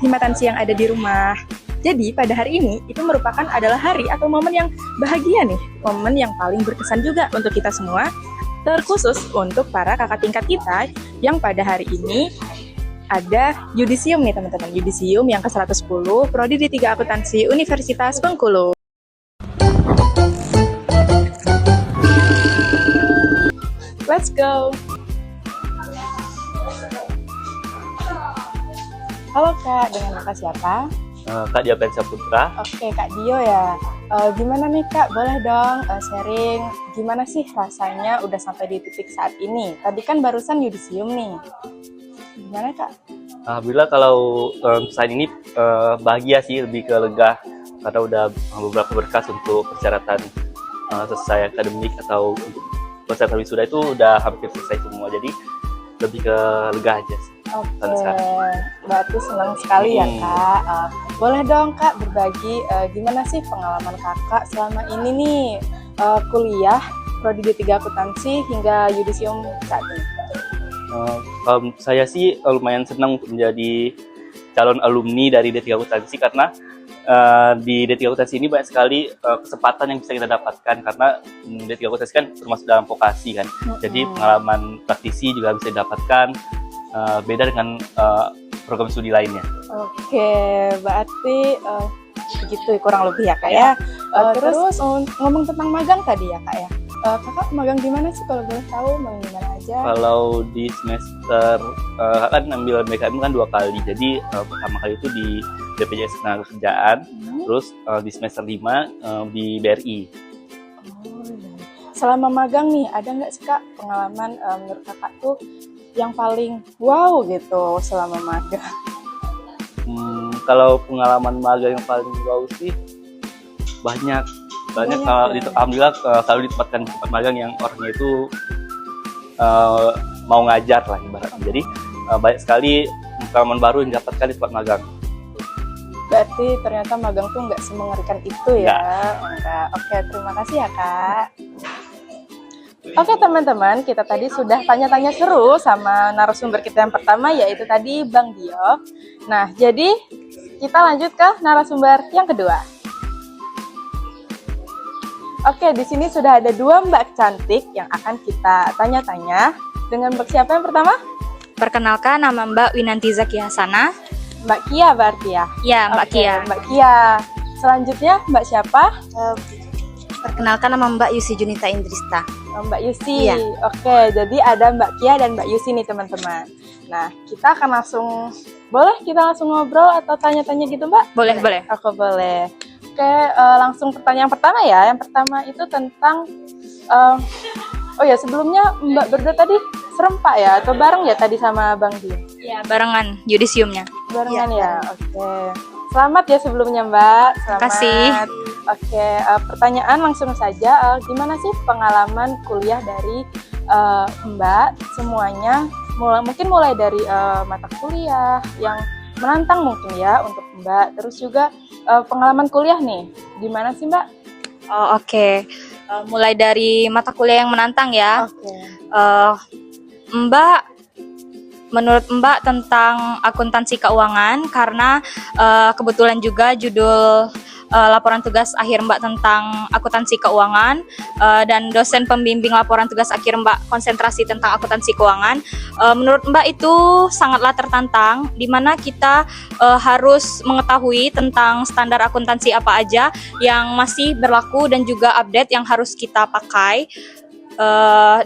himatansi yang ada di rumah. Jadi pada hari ini itu merupakan adalah hari atau momen yang bahagia nih, momen yang paling berkesan juga untuk kita semua, terkhusus untuk para kakak tingkat kita yang pada hari ini ada yudisium nih teman-teman, yudisium yang ke-110 Prodi D3 Akuntansi Universitas Bengkulu. Let's go. Halo Kak, dengan Kak siapa? Kak Diapensa Putra. Oke Kak Dio ya. Gimana nih Kak, boleh dong sharing gimana sih rasanya udah sampai di titik saat ini? Tadi kan barusan yudisium nih. Gimana Kak? Alhamdulillah kalau saat ini bahagia sih, lebih ke lega karena udah beberapa berkas untuk persyaratan selesai akademik atau untuk persyaratan wisuda itu udah hampir selesai semua, jadi lebih ke lega aja sih. Oke, berarti senang sekali ya Kak. Boleh dong Kak berbagi gimana sih pengalaman Kakak selama ini nih kuliah Prodi D3 Akuntansi hingga yudisium saat ini? Saya sih lumayan senang untuk menjadi calon alumni dari D3 Akuntansi karena di D3 Akuntansi ini banyak sekali kesempatan yang bisa kita dapatkan karena D3 Akuntansi kan termasuk dalam vokasi kan. Jadi pengalaman praktisi juga bisa didapatkan, beda dengan program studi lainnya. Oke, berarti begitu kurang lebih ya Kak ya. Terus ngomong tentang magang tadi ya Kak ya. Kakak magang di mana sih kalau boleh tahu, magang di mana aja? Kalau di semester kan ambil BKM kan 2 kali. Jadi pertama kali itu di BPJS Ketenagakerjaan, terus di semester 5 di BRI. Selama magang nih, ada nggak sih Kak pengalaman menurut Kakak tuh yang paling wow gitu selama magang? Kalau pengalaman magang yang paling wow sih banyak alhamdulillah selalu ditempatkan di tempat magang yang orangnya itu mau ngajar lah ibaratnya. Jadi banyak sekali pengalaman baru yang didapatkan di tempat magang. Berarti ternyata magang tuh nggak semengerikan itu ya? Enggak. Oke, terima kasih ya Kak. Oke teman-teman, kita tadi sudah tanya-tanya seru sama narasumber kita yang pertama, yaitu tadi Bang Dio. Nah, jadi kita lanjut ke narasumber yang kedua. Oke, di sini sudah ada 2 Mbak cantik yang akan kita tanya-tanya. Dengan Mbak siapa yang pertama? Perkenalkan, nama Mbak Winanti Zaki Hasana. Mbak Kia berarti ya? Ya, Mbak Kia. Mbak Kia. Selanjutnya Mbak siapa? Perkenalkan, nama Mbak Yusi Junita Indrista. Mbak Yusi. Iya. Oke, jadi ada Mbak Kia dan Mbak Yusi nih teman-teman. Nah, kita akan boleh kita langsung ngobrol atau tanya-tanya gitu Mbak? Boleh, boleh. Aku boleh. Oke, langsung pertanyaan pertama ya. Yang pertama itu tentang, oh ya sebelumnya Mbak berdua tadi serempak ya? Atau bareng ya tadi sama Bang Dio? Ya, barengan yudisiumnya. Barengan ya? Oke. Selamat ya sebelumnya Mbak. Selamat. Terima kasih. Oke, pertanyaan langsung saja. Gimana sih pengalaman kuliah dari Mbak semuanya? Mungkin mulai dari mata kuliah yang menantang mungkin ya untuk Mbak. Terus juga pengalaman kuliah nih, gimana sih Mbak? Oh, oke. Mulai dari mata kuliah yang menantang ya. Oke. Mbak, menurut Mbak tentang akuntansi keuangan, karena kebetulan juga judul laporan tugas akhir Mbak tentang akuntansi keuangan, dan dosen pembimbing laporan tugas akhir Mbak konsentrasi tentang akuntansi keuangan. Menurut Mbak itu sangatlah tertantang, di mana kita harus mengetahui tentang standar akuntansi apa aja yang masih berlaku dan juga update yang harus kita pakai.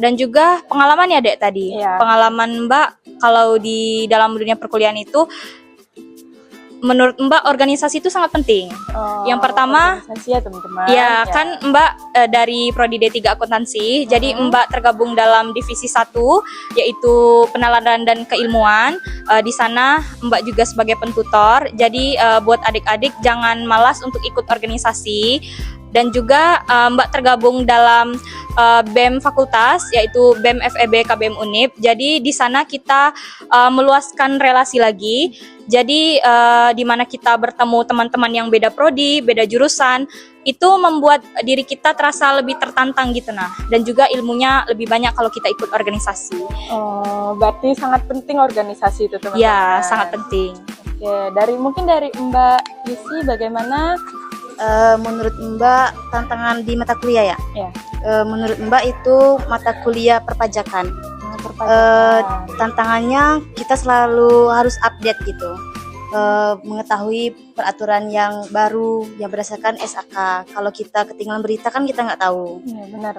Dan juga pengalaman ya Dek tadi. Iya. Pengalaman Mbak kalau di dalam dunia perkuliahan itu, menurut Mbak organisasi itu sangat penting. Yang pertama, organisasi ya teman-teman. ya kan Mbak dari Prodi D3 Akuntansi, jadi Mbak tergabung dalam divisi 1 yaitu peneladanan dan keilmuan. Di sana Mbak juga sebagai pentutor. Jadi buat adik-adik jangan malas untuk ikut organisasi. Dan juga Mbak tergabung dalam BEM fakultas, yaitu BEM FEB KBM Unip. Jadi di sana kita meluaskan relasi lagi. Jadi di mana kita bertemu teman-teman yang beda prodi, beda jurusan, itu membuat diri kita terasa lebih tertantang gitu nah. Dan juga ilmunya lebih banyak kalau kita ikut organisasi. Oh, berarti sangat penting organisasi itu teman-teman. Ya, sangat penting. Oke, mungkin dari Mbak Yusi bagaimana? Menurut Mbak tantangan di mata kuliah ya? Ya. Menurut Mbak itu mata kuliah perpajakan. Tantangannya kita selalu harus update gitu, mengetahui peraturan yang baru yang berdasarkan SAK. Kalau kita ketinggalan berita kan kita nggak tahu. Iya, benar.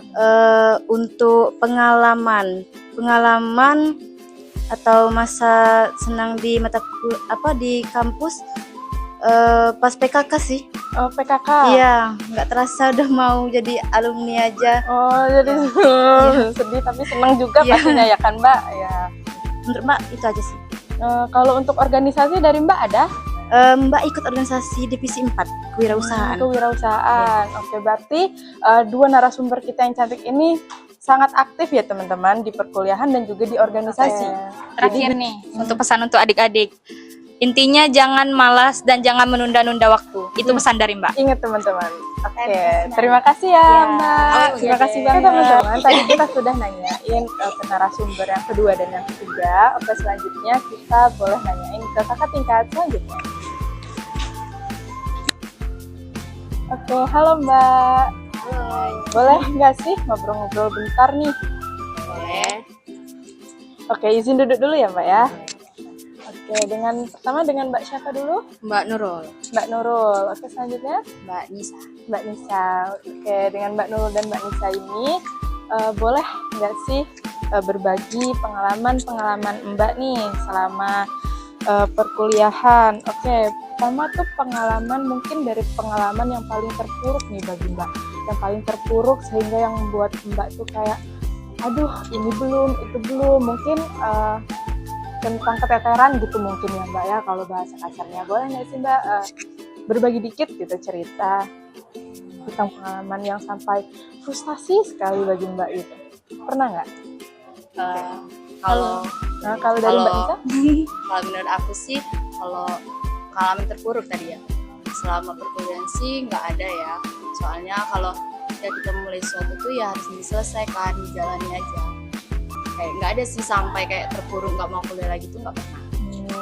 Untuk pengalaman atau masa senang di di kampus, pas PKK sih. Oh, PKK. Iya, nggak terasa udah mau jadi alumni aja. Oh, jadi sedih tapi senang juga Iya. pastinya ya kan, Mbak? Ya. Menurut Mbak itu aja sih. Kalau untuk organisasi dari Mbak ada? Mbak ikut organisasi divisi 4 kewirausahaan. Kewirausahaan. Oke, berarti dua narasumber kita yang cantik ini sangat aktif ya teman-teman di perkuliahan dan juga di organisasi. Terakhir nih, untuk pesan untuk adik-adik. Intinya jangan malas dan jangan menunda-nunda waktu. Itu pesan dari Mbak. Ingat teman-teman. Oke, terima kasih ya Mbak. Terima kasih banget teman-teman. Tadi kita sudah nanyain ke narasumber yang kedua dan yang ketiga. Oke, selanjutnya kita boleh nanyain ke kakak tingkat selanjutnya. Oke, halo Mbak. Boleh nggak sih ngobrol-ngobrol bentar nih? Boleh. Oke, izin duduk dulu ya Mbak ya. Oke, pertama dengan Mbak siapa dulu? Mbak Nurul. Mbak Nurul. Oke, selanjutnya Mbak Nisa. Mbak Nisa. Oke, dengan Mbak Nurul dan Mbak Nisa ini boleh nggak sih berbagi pengalaman Mbak nih selama perkuliahan? Oke, pertama tuh pengalaman mungkin dari pengalaman yang paling terpuruk nih bagi Mbak. Yang paling terpuruk sehingga yang membuat Mbak tuh kayak, aduh ini belum, itu belum. Mungkin tentang keteteran gitu mungkin ya Mbak ya, kalau bahasa kasarnya. Boleh nggak sih Mbak berbagi dikit gitu cerita tentang pengalaman yang sampai frustasi sekali bagi Mbak itu? Pernah nggak? Kalau Kalau dari Mbak Nisa? kalau menurut aku sih, kalau pengalaman terpuruk tadi ya, selama perkuliahan sih nggak ada ya. Soalnya kalau kita mulai sesuatu tuh ya harus diselesaikan, dijalani aja. Kayak nggak ada sih sampai kayak terpuruk nggak mau kuliah lagi tuh nggak pernah.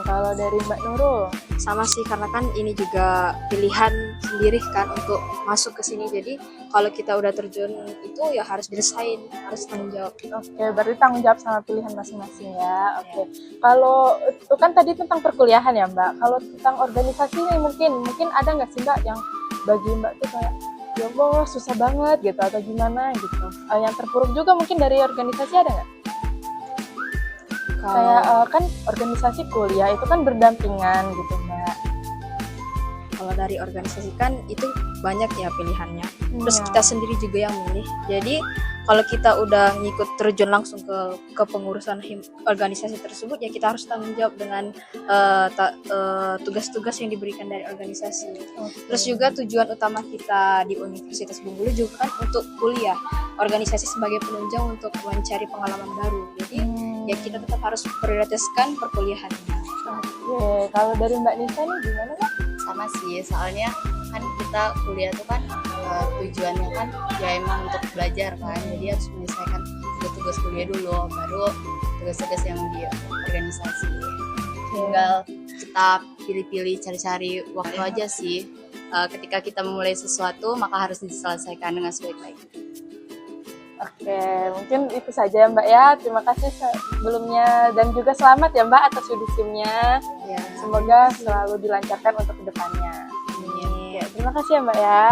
Kalau dari Mbak Nurul? Sama sih, karena kan ini juga pilihan sendiri kan untuk masuk ke sini. Jadi kalau kita udah terjun itu ya harus diselesain, harus tanggung jawab. Oke, berarti tanggung jawab sama pilihan masing-masing ya. Oke. Kalau itu kan tadi tentang perkuliahan ya Mbak. Kalau tentang organisasi nih mungkin ada nggak sih Mbak yang bagi Mbak tuh kayak, ya Allah susah banget gitu atau gimana gitu. Yang terpuruk juga mungkin dari organisasi ada nggak? Kayak kan organisasi kuliah itu kan berdampingan gitu Mbak. Kalau dari organisasi kan itu banyak ya pilihannya. Terus Iya. kita sendiri juga yang milih. Jadi kalau kita udah ngikut terjun langsung ke pengurusan organisasi tersebut, ya kita harus tanggung jawab dengan tugas-tugas yang diberikan dari organisasi. Terus juga tujuan utama kita di Universitas Bengkulu juga kan untuk kuliah. Organisasi sebagai penunjang untuk mencari pengalaman baru. Jadi ya kita tetap harus prioritaskan perkuliahannya. Oke, kalau dari Mbak Nisa nih gimana Mbak? Sama sih, soalnya kan kita kuliah tuh kan tujuannya kan ya emang untuk belajar kan, jadi harus menyelesaikan tugas-tugas kuliah dulu, baru tugas-tugas yang di organisasi. Tinggal kita pilih-pilih, cari-cari waktu aja sih. Ketika kita memulai sesuatu maka harus diselesaikan dengan sebaik-baiknya. Oke, mungkin itu saja ya Mbak ya. Terima kasih sebelumnya dan juga selamat ya Mbak atas yudisiumnya. Ya. Semoga selalu dilancarkan untuk kedepannya. Oke, terima kasih ya Mbak ya.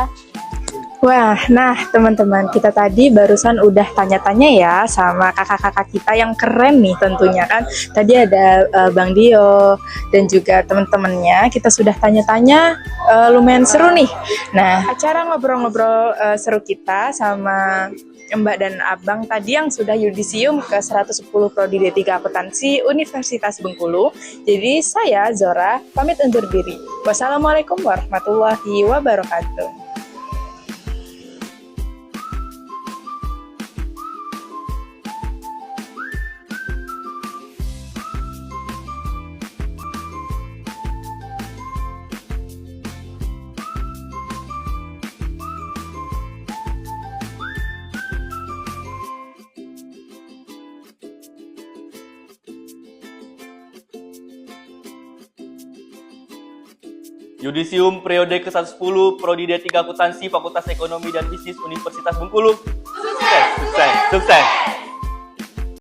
Wah, nah teman-teman, kita tadi barusan udah tanya-tanya ya sama kakak-kakak kita yang keren nih tentunya kan. Tadi ada Bang Dio dan juga teman-temannya. Kita sudah tanya-tanya, lumayan seru nih. Nah, acara ngobrol-ngobrol seru kita sama Mbak dan Abang tadi yang sudah yudisium ke 110 Prodi D3 Akuntansi Universitas Bengkulu. Jadi saya Zora pamit undur diri. Wassalamualaikum warahmatullahi wabarakatuh. Yudisium periode ke-110 Prodi D3 Akuntansi Fakultas Ekonomi dan Bisnis Universitas Bengkulu. Sukses, sukses, sukses.